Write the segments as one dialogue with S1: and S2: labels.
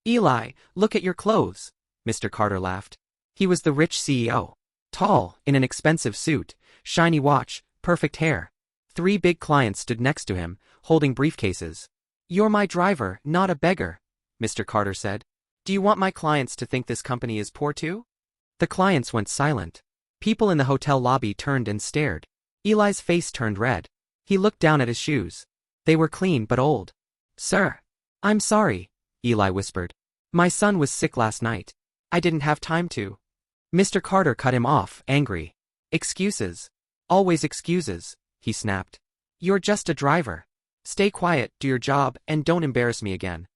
S1: Eli, look at your clothes, Mr. Carter laughed. He was the rich CEO. Tall, in an expensive suit, shiny watch, perfect hair. 3 big clients stood next to him, holding briefcases. You're my driver, not a beggar, Mr. Carter said. Do you want my clients to think this company is poor too? The clients went silent. People in the hotel lobby turned and stared. Eli's face turned red. He looked down at his shoes. They were clean but old. Sir. I'm sorry, Eli whispered. My son was sick last night. I didn't have time to. Mr. Carter cut him off, angry. Excuses. Always excuses, he snapped. You're just a driver. Stay quiet, do your job, and don't embarrass me again.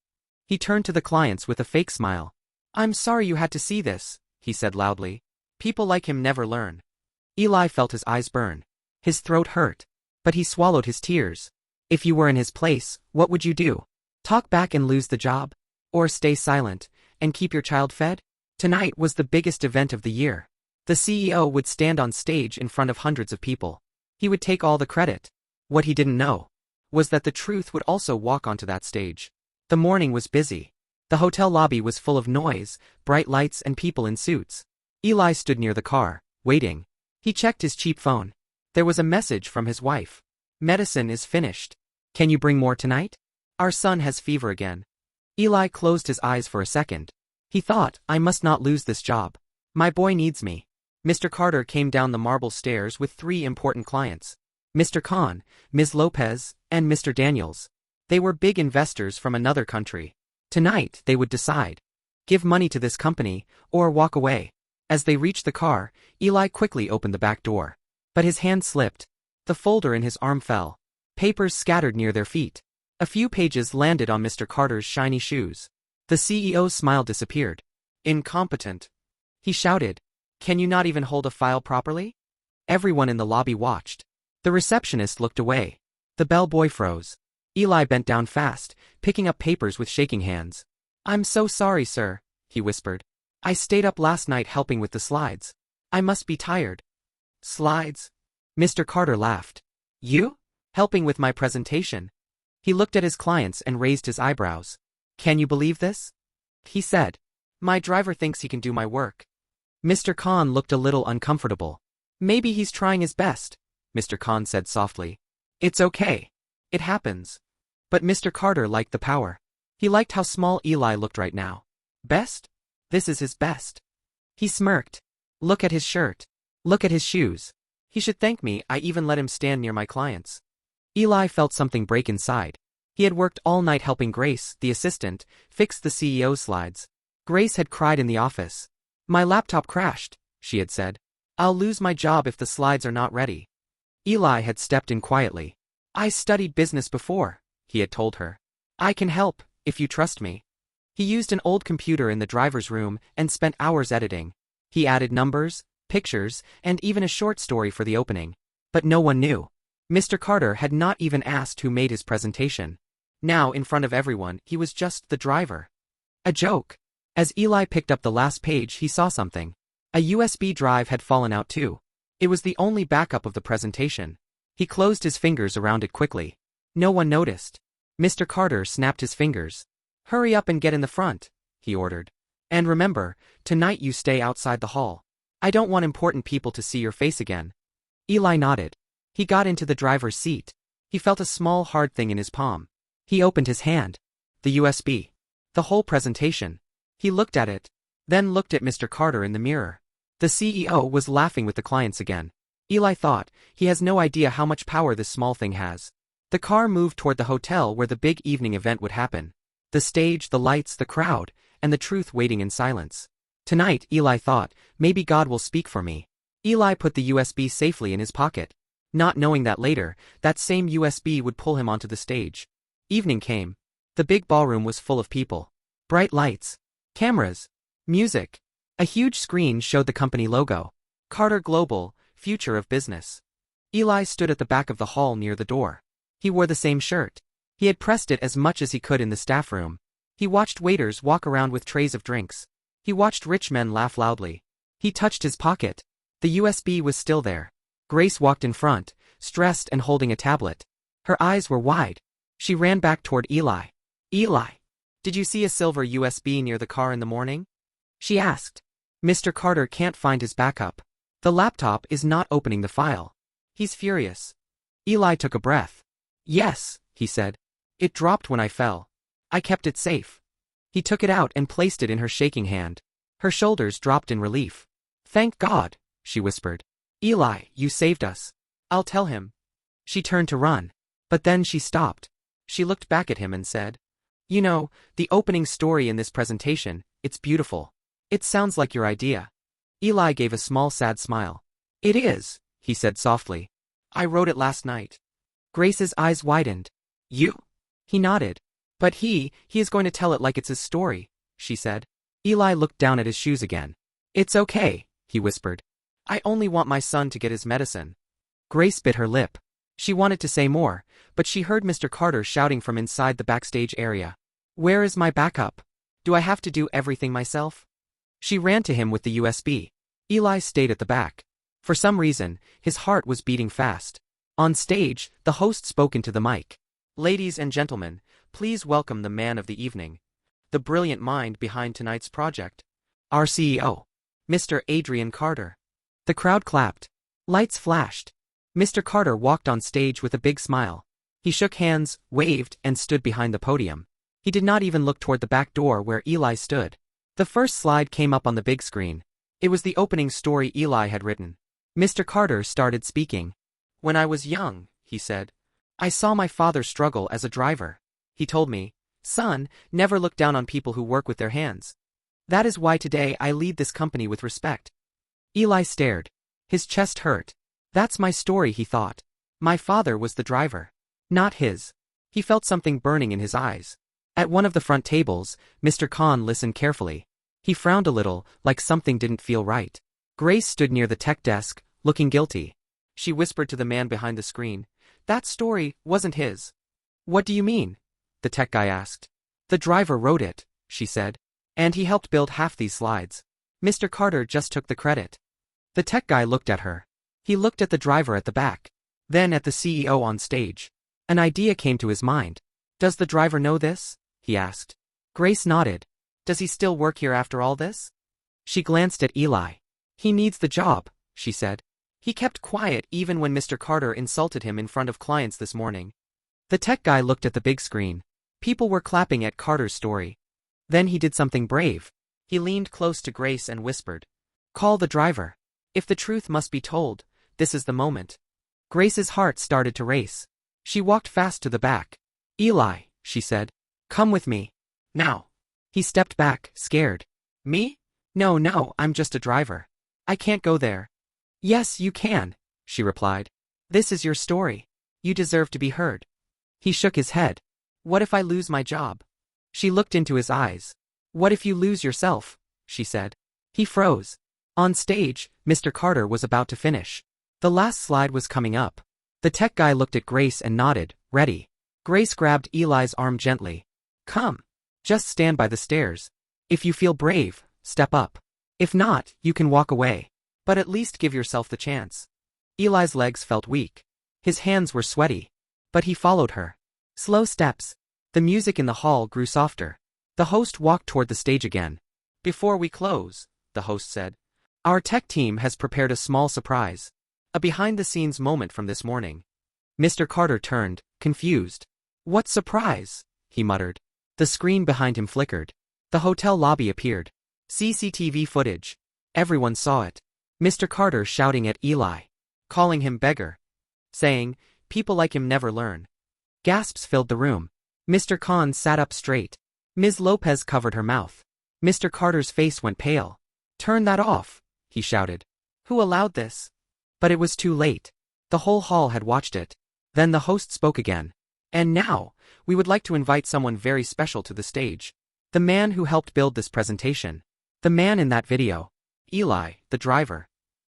S1: He turned to the clients with a fake smile. I'm sorry you had to see this, he said loudly. People like him never learn. Eli felt his eyes burn. His throat hurt. But he swallowed his tears. If you were in his place, what would you do? Talk back and lose the job? Or stay silent, and keep your child fed? Tonight was the biggest event of the year. The CEO would stand on stage in front of hundreds of people. He would take all the credit. What he didn't know was that the truth would also walk onto that stage. The morning was busy. The hotel lobby was full of noise, bright lights and people in suits. Eli stood near the car, waiting. He checked his cheap phone. There was a message from his wife. Medicine is finished. Can you bring more tonight? Our son has fever again. Eli closed his eyes for a second. He thought, I must not lose this job. My boy needs me. Mr. Carter came down the marble stairs with 3 important clients. Mr. Khan, Ms. Lopez, and Mr. Daniels. They were big investors from another country. Tonight, they would decide. Give money to this company, or walk away. As they reached the car, Eli quickly opened the back door. But his hand slipped. The folder in his arm fell. Papers scattered near their feet. A few pages landed on Mr. Carter's shiny shoes. The CEO's smile disappeared. Incompetent. He shouted. Can you not even hold a file properly? Everyone in the lobby watched. The receptionist looked away. The bellboy froze. Eli bent down fast, picking up papers with shaking hands. I'm so sorry, sir, he whispered. I stayed up last night helping with the slides. I must be tired. Slides? Mr. Carter laughed. You? Helping with my presentation? He looked at his clients and raised his eyebrows. Can you believe this? He said. My driver thinks he can do my work. Mr. Khan looked a little uncomfortable. Maybe he's trying his best, Mr. Khan said softly. It's okay. It happens. But Mr. Carter liked the power. He liked how small Eli looked right now. Best? This is his best. He smirked. Look at his shirt. Look at his shoes. He should thank me, I even let him stand near my clients. Eli felt something break inside. He had worked all night helping Grace, the assistant, fix the CEO's slides. Grace had cried in the office. My laptop crashed, she had said. I'll lose my job if the slides are not ready. Eli had stepped in quietly. I studied business before, he had told her. I can help, if you trust me. He used an old computer in the driver's room and spent hours editing. He added numbers, pictures, and even a short story for the opening. But no one knew. Mr. Carter had not even asked who made his presentation. Now, in front of everyone, he was just the driver. A joke. As Eli picked up the last page, he saw something. A USB drive had fallen out too. It was the only backup of the presentation. He closed his fingers around it quickly. No one noticed. Mr. Carter snapped his fingers. Hurry up and get in the front, he ordered. And remember, tonight you stay outside the hall. I don't want important people to see your face again. Eli nodded. He got into the driver's seat. He felt a small hard thing in his palm. He opened his hand. The USB. The whole presentation. He looked at it. Then looked at Mr. Carter in the mirror. The CEO was laughing with the clients again. Eli thought, he has no idea how much power this small thing has. The car moved toward the hotel where the big evening event would happen. The stage, the lights, the crowd, and the truth waiting in silence. Tonight, Eli thought, maybe God will speak for me. Eli put the USB safely in his pocket. Not knowing that later, that same USB would pull him onto the stage. Evening came. The big ballroom was full of people. Bright lights. Cameras. Music. A huge screen showed the company logo. Carter Global, Future of Business. Eli stood at the back of the hall near the door. He wore the same shirt. He had pressed it as much as he could in the staff room. He watched waiters walk around with trays of drinks. He watched rich men laugh loudly. He touched his pocket. The USB was still there. Grace walked in front, stressed and holding a tablet. Her eyes were wide. She ran back toward Eli. Eli. Did you see a silver USB near the car in the morning? She asked. Mr. Carter can't find his backup. The laptop is not opening the file. He's furious. Eli took a breath. Yes, he said. It dropped when I fell. I kept it safe. He took it out and placed it in her shaking hand. Her shoulders dropped in relief. Thank God, she whispered. Eli, you saved us. I'll tell him. She turned to run. But then she stopped. She looked back at him and said, You know, the opening story in this presentation, it's beautiful. It sounds like your idea. Eli gave a small sad smile. It is, he said softly. I wrote it last night. Grace's eyes widened. You? He nodded. But he is going to tell it like it's his story, she said. Eli looked down at his shoes again. It's okay, he whispered. I only want my son to get his medicine. Grace bit her lip. She wanted to say more, but she heard Mr. Carter shouting from inside the backstage area. Where is my backup? Do I have to do everything myself? She ran to him with the USB. Eli stayed at the back. For some reason, his heart was beating fast. On stage, the host spoke into the mic. Ladies and gentlemen, please welcome the man of the evening. The brilliant mind behind tonight's project. Our CEO. Mr. Adrian Carter. The crowd clapped. Lights flashed. Mr. Carter walked on stage with a big smile. He shook hands, waved, and stood behind the podium. He did not even look toward the back door where Eli stood. The first slide came up on the big screen. It was the opening story Eli had written. Mr. Carter started speaking. When I was young, he said, I saw my father struggle as a driver. He told me, son, never look down on people who work with their hands. That is why today I lead this company with respect. Eli stared. His chest hurt. That's my story, he thought. My father was the driver. Not his. He felt something burning in his eyes. At one of the front tables, Mr. Khan listened carefully. He frowned a little, like something didn't feel right. Grace stood near the tech desk, looking guilty. She whispered to the man behind the screen, That story wasn't his. What do you mean? The tech guy asked. The driver wrote it, she said. And he helped build half these slides. Mr. Carter just took the credit. The tech guy looked at her. He looked at the driver at the back. Then at the CEO on stage. An idea came to his mind. Does the driver know this? He asked. Grace nodded. Does he still work here after all this? She glanced at Eli. He needs the job, she said. He kept quiet even when Mr. Carter insulted him in front of clients this morning. The tech guy looked at the big screen. People were clapping at Carter's story. Then he did something brave. He leaned close to Grace and whispered, Call the driver. If the truth must be told, this is the moment. Grace's heart started to race. She walked fast to the back. Eli, she said. Come with me. Now. He stepped back, scared. Me? No, I'm just a driver. I can't go there. Yes, you can, she replied. This is your story. You deserve to be heard. He shook his head. What if I lose my job? She looked into his eyes. What if you lose yourself? She said. He froze. On stage, Mr. Carter was about to finish. The last slide was coming up. The tech guy looked at Grace and nodded, ready. Grace grabbed Eli's arm gently. Come. Just stand by the stairs. If you feel brave, step up. If not, you can walk away. But at least give yourself the chance. Eli's legs felt weak. His hands were sweaty. But he followed her. Slow steps. The music in the hall grew softer. The host walked toward the stage again. Before we close, the host said, our tech team has prepared a small surprise. A behind-the-scenes moment from this morning. Mr. Carter turned, confused. What surprise? He muttered. The screen behind him flickered. The hotel lobby appeared. CCTV footage. Everyone saw it. Mr. Carter shouting at Eli. Calling him beggar. Saying, people like him never learn. Gasps filled the room. Mr. Khan sat up straight. Ms. Lopez covered her mouth. Mr. Carter's face went pale. Turn that off, he shouted. Who allowed this? But it was too late. The whole hall had watched it. Then the host spoke again. And now, we would like to invite someone very special to the stage. The man who helped build this presentation. The man in that video. Eli, the driver.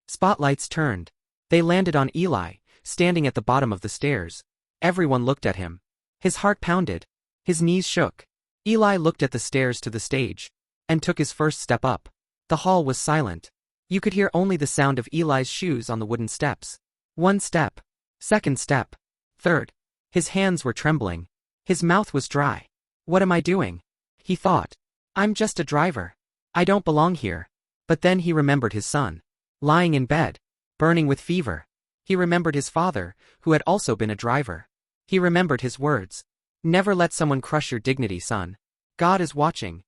S1: Spotlights turned. They landed on Eli, standing at the bottom of the stairs. Everyone looked at him. His heart pounded. His knees shook. Eli looked at the stairs to the stage. And took his first step up. The hall was silent. You could hear only the sound of Eli's shoes on the wooden steps. One step. Second step. Third. His hands were trembling. His mouth was dry. What am I doing? He thought, I'm just a driver. I don't belong here. But then he remembered his son, lying in bed, burning with fever. He remembered his father, who had also been a driver. He remembered his words. Never let someone crush your dignity, son. God is watching.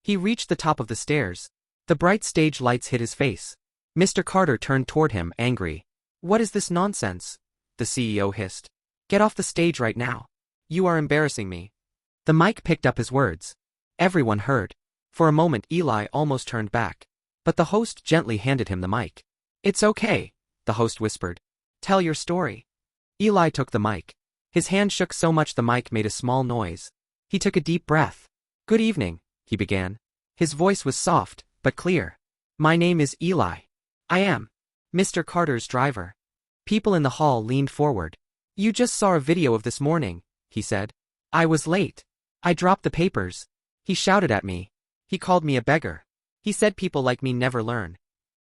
S1: He reached the top of the stairs. The bright stage lights hit his face. Mr. Carter turned toward him, angry. What is this nonsense? The CEO hissed. Get off the stage right now. You are embarrassing me. The mic picked up his words. Everyone heard. For a moment Eli almost turned back. But the host gently handed him the mic. It's okay, the host whispered. Tell your story. Eli took the mic. His hand shook so much the mic made a small noise. He took a deep breath. Good evening, he began. His voice was soft, but clear. My name is Eli. I am Mr. Carter's driver. People in the hall leaned forward. You just saw a video of this morning, he said. I was late. I dropped the papers. He shouted at me. He called me a beggar. He said people like me never learn.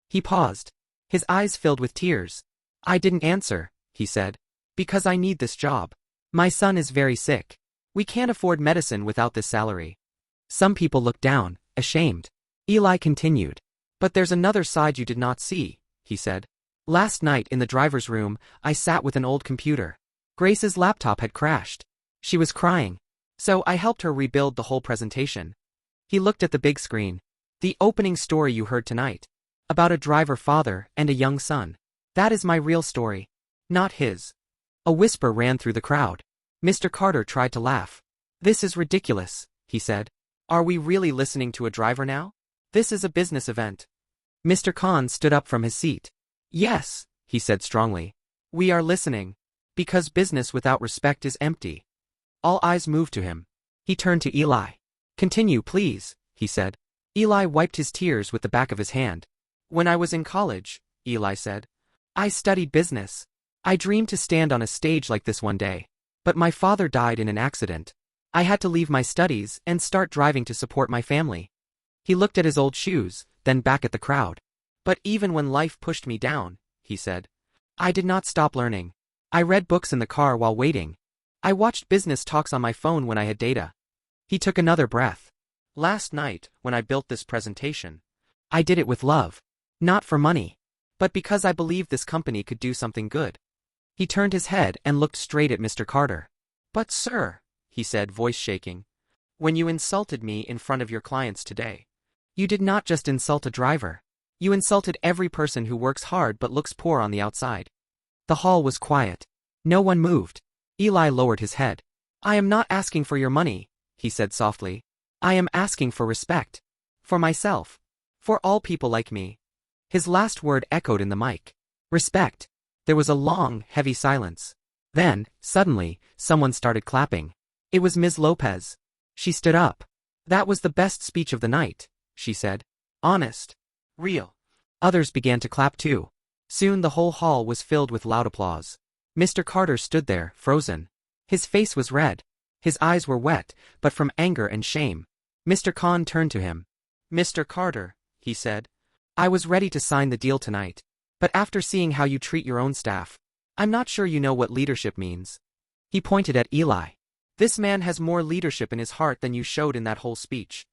S1: He paused. His eyes filled with tears. I didn't answer, he said. Because I need this job. My son is very sick. We can't afford medicine without this salary. Some people looked down, ashamed. Eli continued. But there's another side you did not see, he said. Last night in the driver's room, I sat with an old computer. Grace's laptop had crashed. She was crying. So I helped her rebuild the whole presentation. He looked at the big screen. The opening story you heard tonight. About a driver father and a young son. That is my real story. Not his. A whisper ran through the crowd. Mr. Carter tried to laugh. This is ridiculous, he said. Are we really listening to a driver now? This is a business event. Mr. Khan stood up from his seat. Yes, he said strongly. We are listening. Because business without respect is empty. All eyes moved to him. He turned to Eli. Continue, please, he said. Eli wiped his tears with the back of his hand. When I was in college, Eli said, I studied business. I dreamed to stand on a stage like this one day. But my father died in an accident. I had to leave my studies and start driving to support my family. He looked at his old shoes, then back at the crowd. But even when life pushed me down, he said, I did not stop learning. I read books in the car while waiting. I watched business talks on my phone when I had data. He took another breath. Last night, when I built this presentation, I did it with love. Not for money. But because I believed this company could do something good. He turned his head and looked straight at Mr. Carter. But sir, he said, voice shaking, when you insulted me in front of your clients today, you did not just insult a driver. You insulted every person who works hard but looks poor on the outside. The hall was quiet. No one moved. Eli lowered his head. I am not asking for your money, he said softly. I am asking for respect. For myself. For all people like me. His last word echoed in the mic. Respect. There was a long, heavy silence. Then, suddenly, someone started clapping. It was Ms. Lopez. She stood up. That was the best speech of the night, she said. Honest. Real. Others began to clap too. Soon the whole hall was filled with loud applause. Mr. Carter stood there, frozen. His face was red. His eyes were wet, but from anger and shame. Mr. Khan turned to him. Mr. Carter, he said. I was ready to sign the deal tonight. But after seeing how you treat your own staff, I'm not sure you know what leadership means. He pointed at Eli. This man has more leadership in his heart than you showed in that whole speech.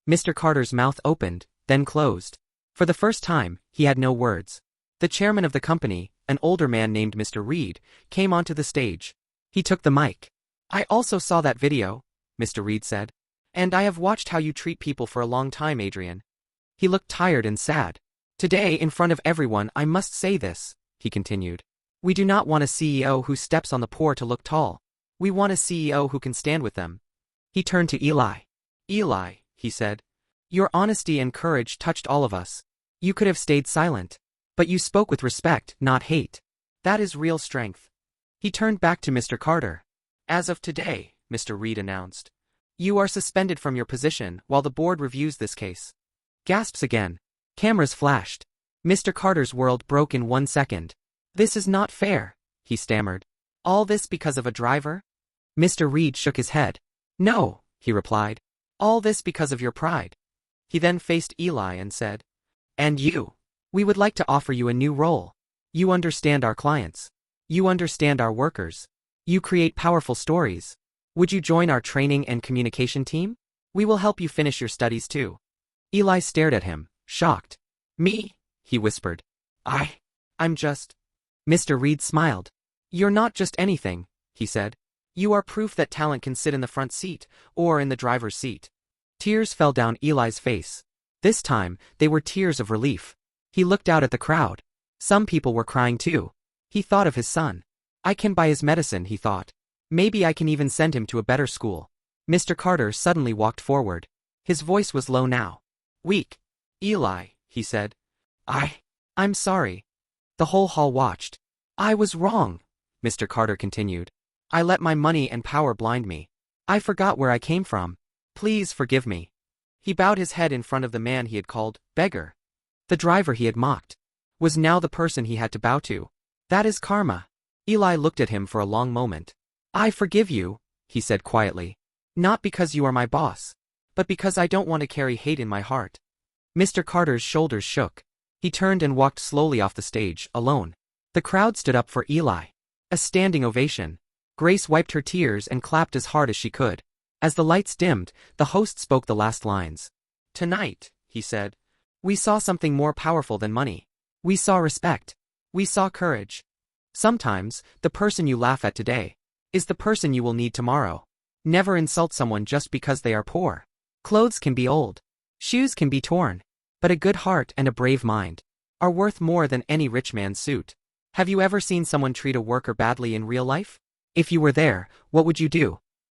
S1: Mr. Carter's mouth opened, then closed. For the first time, he had no words. The chairman of the company, an older man named Mr. Reed, came onto the stage. He took the mic. I also saw that video, Mr. Reed said. And I have watched how you treat people for a long time, Adrian. He looked tired and sad. Today, in front of everyone, I must say this, he continued. We do not want a CEO who steps on the poor to look tall. We want a CEO who can stand with them. He turned to Eli. Eli, he said. Your honesty and courage touched all of us. You could have stayed silent. But you spoke with respect, not hate. That is real strength. He turned back to Mr. Carter. As of today, Mr. Reed announced, you are suspended from your position while the board reviews this case. Gasps again. Cameras flashed. Mr. Carter's world broke in 1 second. This is not fair, he stammered. All this because of a driver? Mr. Reed shook his head. No, he replied. All this because of your pride. He then faced Eli and said, and you. We would like to offer you a new role. You understand our clients. You understand our workers. You create powerful stories. Would you join our training and communication team? We will help you finish your studies too. Eli stared at him, shocked. Me? He whispered. I'm just. Mr. Reed smiled. You're not just anything, he said. You are proof that talent can sit in the front seat, or in the driver's seat. Tears fell down Eli's face. This time, they were tears of relief. He looked out at the crowd. Some people were crying too. He thought of his son. I can buy his medicine, he thought. Maybe I can even send him to a better school. Mr. Carter suddenly walked forward. His voice was low now. Weak. Eli, he said. I'm sorry. The whole hall watched. I was wrong, Mr. Carter continued. I let my money and power blind me. I forgot where I came from. Please forgive me. He bowed his head in front of the man he had called beggar. The driver he had mocked was now the person he had to bow to. That is karma. Eli looked at him for a long moment. I forgive you, he said quietly. Not because you are my boss, but because I don't want to carry hate in my heart. Mr. Carter's shoulders shook. He turned and walked slowly off the stage, alone. The crowd stood up for Eli. A standing ovation. Grace wiped her tears and clapped as hard as she could. As the lights dimmed, the host spoke the last lines. Tonight, he said, we saw something more powerful than money. We saw respect. We saw courage. Sometimes, the person you laugh at today is the person you will need tomorrow. Never insult someone just because they are poor. Clothes can be old. Shoes can be torn. But a good heart and a brave mind are worth more than any rich man's suit. Have you ever seen someone treat a worker badly in real life? If you were there, what would you do?